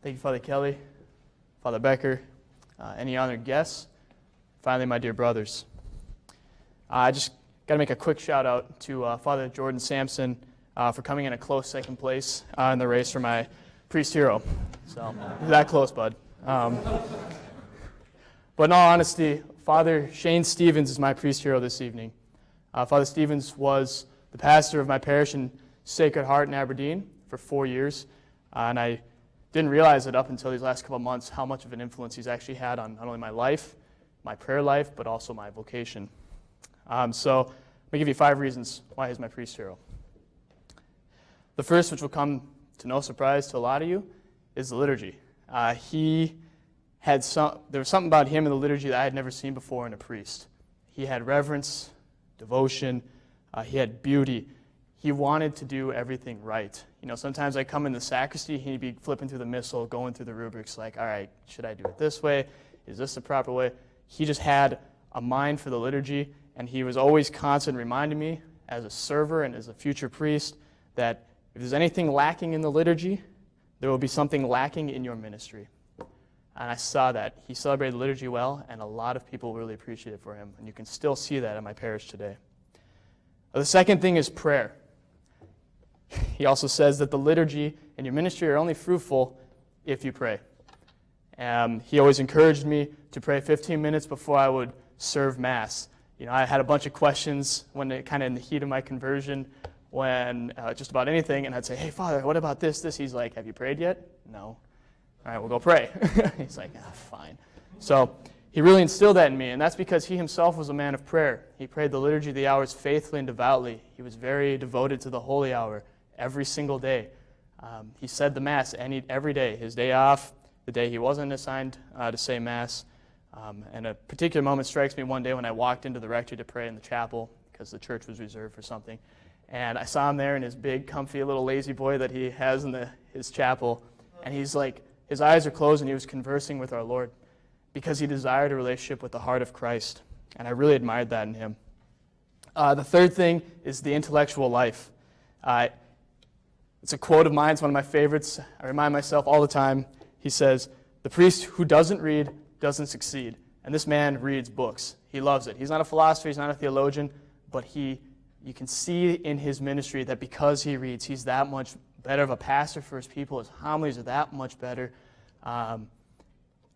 Thank you, Father Kelly, Father Becker, any honored guests, finally, my dear brothers. I just got to make a quick shout out to Father Jordan Sampson for coming in a close second place in the race for my priest hero. So, that close, bud. But in all honesty, Father Shane Stevens is my priest hero this evening. Father Stevens was the pastor of my parish in Sacred Heart in Aberdeen for 4 years, and I didn't realize it up until these last couple of months how much of an influence he's actually had on not only my life, my prayer life, but also my vocation. So I'm going to give you 5 reasons why he's my priest hero. The first, which will come to no surprise to a lot of you, is the liturgy. There was something about him in the liturgy that I had never seen before in a priest. He had reverence, devotion, he had beauty. He wanted to do everything right. You know, sometimes I come in the sacristy, he'd be flipping through the missal, going through the rubrics, like, all right, should I do it this way? Is this the proper way? He just had a mind for the liturgy, and he was always constant reminding me, as a server and as a future priest, that if there's anything lacking in the liturgy, there will be something lacking in your ministry. And I saw that. He celebrated the liturgy well, and a lot of people really appreciated it for him, and you can still see that in my parish today. The second thing is prayer. He also says that the liturgy and your ministry are only fruitful if you pray. He always encouraged me to pray 15 minutes before I would serve Mass. You know, I had a bunch of questions when kind of in the heat of my conversion, when just about anything, and I'd say, hey, Father, what about this? He's like, have you prayed yet? No. All right, we'll go pray. He's like, fine. So he really instilled that in me, and that's because he himself was a man of prayer. He prayed the liturgy of the hours faithfully and devoutly. He was very devoted to the holy hour every single day. He said the Mass every day, his day off, the day he wasn't assigned to say Mass. And a particular moment strikes me one day when I walked into the rectory to pray in the chapel because the church was reserved for something. And I saw him there in his big, comfy little lazy boy that he has in his chapel. And he's like, his eyes are closed and he was conversing with our Lord because he desired a relationship with the heart of Christ. And I really admired that in him. The third thing is the intellectual life. It's a quote of mine. It's one of my favorites. I remind myself all the time. He says, the priest who doesn't read doesn't succeed. And this man reads books. He loves it. He's not a philosopher. He's not a theologian. But you can see in his ministry that because he reads, he's that much better of a pastor for his people. His homilies are that much better.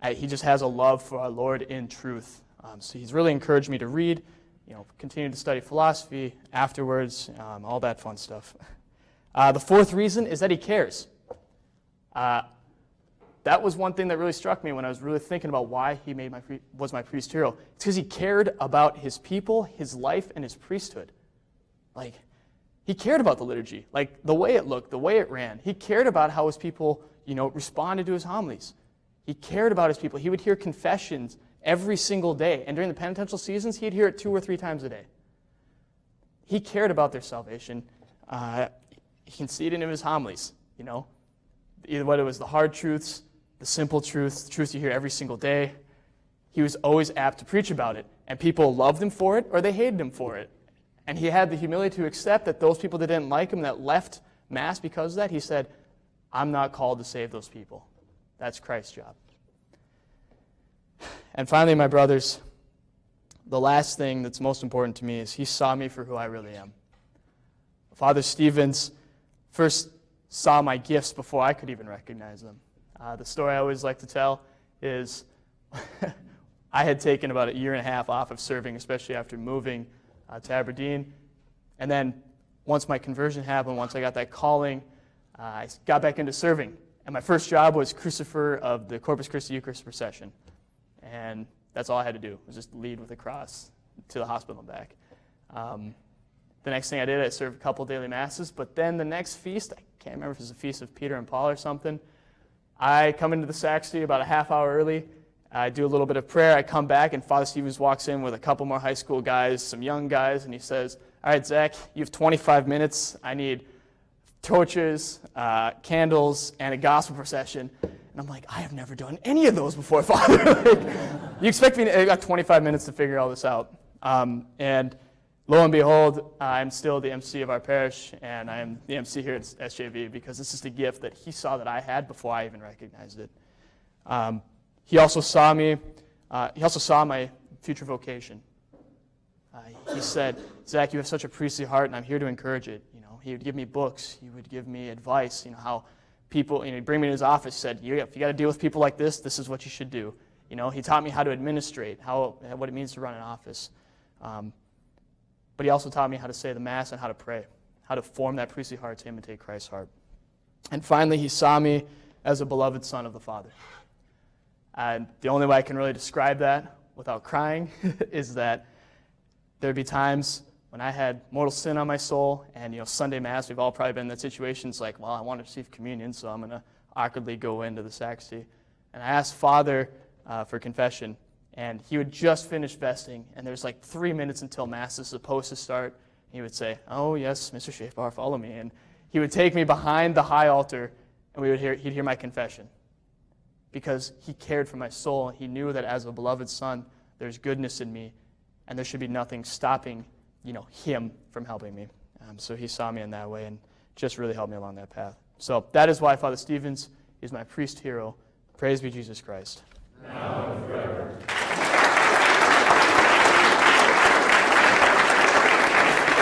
He just has a love for our Lord in truth. So he's really encouraged me to read, continue to study philosophy afterwards, all that fun stuff. The fourth reason is that he cares. That was one thing that really struck me when I was really thinking about why he was my priest hero. It's because he cared about his people, his life, and his priesthood. Like, he cared about the liturgy, like the way it looked, the way it ran. He cared about how his people, responded to his homilies. He cared about his people. He would hear confessions every single day, and during the penitential seasons, he'd hear it 2 or 3 times a day. He cared about their salvation. You can see it in his homilies, either whether it was the hard truths, the simple truths, the truths you hear every single day. He was always apt to preach about it, and people loved him for it or they hated him for it. And he had the humility to accept that those people that didn't like him, that left Mass because of that, he said, I'm not called to save those people. That's Christ's job. And finally, my brothers, the last thing that's most important to me is he saw me for who I really am. Father Stevens first saw my gifts before I could even recognize them. The story I always like to tell is I had taken about 1.5 years off of serving, especially after moving to Aberdeen. And then once my conversion happened, once I got that calling, I got back into serving. And my first job was crucifer of the Corpus Christi Eucharist procession. And that's all I had to do, was just lead with a cross to the hospital and back. The next thing I did, I served a couple daily masses, but then the next feast, I can't remember if it was the Feast of Peter and Paul or something, I come into the sacristy about a half hour early, I do a little bit of prayer, I come back, and Father Stevens walks in with a couple more high school guys, some young guys, and he says, all right, Zach, you have 25 minutes, I need torches, candles, and a gospel procession. And I'm like, I have never done any of those before, Father. You expect me to, I got 25 minutes to figure all this out. And lo and behold, I'm still the MC of our parish, and I am the MC here at SJV because this is the gift that he saw that I had before I even recognized it. He also saw me. He also saw my future vocation. He said, "Zach, you have such a priestly heart, and I'm here to encourage it." He would give me books. He would give me advice. How people, he'd bring me to his office. Said, "If you got to deal with people like this is what you should do." He taught me how to administrate, what it means to run an office. But he also taught me how to say the Mass and how to pray, how to form that priestly heart to imitate Christ's heart. And finally, he saw me as a beloved son of the Father. And the only way I can really describe that without crying is that there'd be times when I had mortal sin on my soul, and Sunday Mass, we've all probably been in that situation. It's like, well, I want to receive communion, so I'm going to awkwardly go into the sacristy. And I asked Father for confession, and he would just finish vesting, and there's like 3 minutes until Mass is supposed to start. He would say, "Oh yes, Mr. Schaefbauer, follow me," and he would take me behind the high altar, and he'd hear my confession, because he cared for my soul. He knew that as a beloved son, there's goodness in me, and there should be nothing stopping him from helping me. So he saw me in that way and just really helped me along that path. So that is why Father Stevens is my priest hero. Praise be Jesus Christ. Now